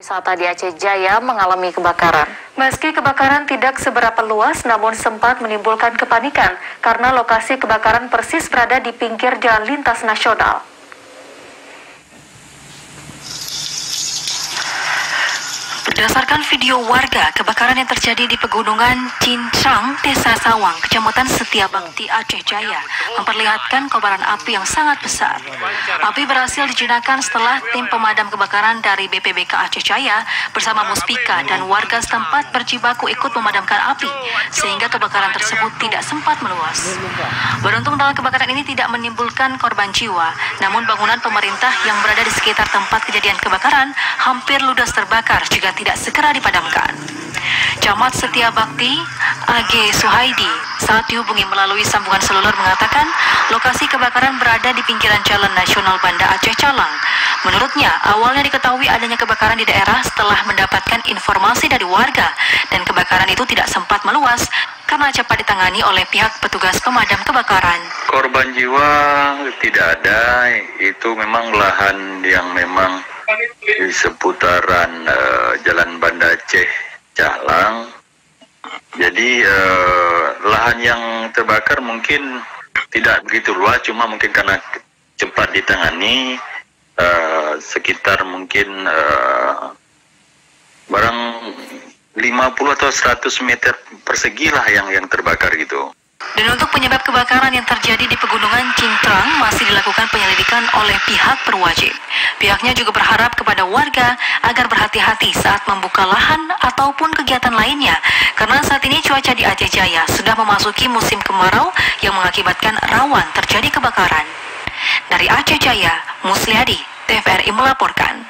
Wisata di Aceh Jaya mengalami kebakaran. Meski kebakaran tidak seberapa luas, namun sempat menimbulkan kepanikan karena lokasi kebakaran persis berada di pinggir jalan lintas nasional. Berdasarkan video warga, kebakaran yang terjadi di pegunungan Cincang, Desa Sawang, Kecamatan Setiabakti, Aceh Jaya, memperlihatkan kobaran api yang sangat besar. Api berhasil dijinakan setelah tim pemadam kebakaran dari BPBK Aceh Jaya bersama Muspika dan warga setempat berjibaku ikut memadamkan api, sehingga kebakaran tersebut tidak sempat meluas. Beruntung dalam kebakaran ini tidak menimbulkan korban jiwa, namun bangunan pemerintah yang berada di sekitar tempat kejadian kebakaran hampir ludes terbakar jika tidak segera dipadamkan. Camat Setiabakti, AG Suhaidi, saat dihubungi melalui sambungan seluler mengatakan lokasi kebakaran berada di pinggiran Jalan Nasional Banda Aceh Calang. Menurutnya, awalnya diketahui adanya kebakaran di daerah setelah mendapatkan informasi dari warga dan kebakaran itu tidak sempat meluas karena cepat ditangani oleh pihak petugas pemadam kebakaran. Korban jiwa tidak ada, itu memang lahan yang memang di seputaran Jalan Banda Aceh Calang. Jadi lahan yang terbakar mungkin tidak begitu luas, cuma mungkin karena cepat ditangani, sekitar mungkin barang 50 atau 100 meter persegi lah yang terbakar gitu. Dan untuk penyebab kebakaran yang terjadi di pegunungan Cincang masih dilakukan penyelidikan oleh pihak berwajib. Pihaknya juga berharap kepada warga agar berhati-hati saat membuka lahan ataupun kegiatan lainnya, karena saat ini cuaca di Aceh Jaya sudah memasuki musim kemarau yang mengakibatkan rawan terjadi kebakaran. Dari Aceh Jaya, Musliadi, TVRI melaporkan.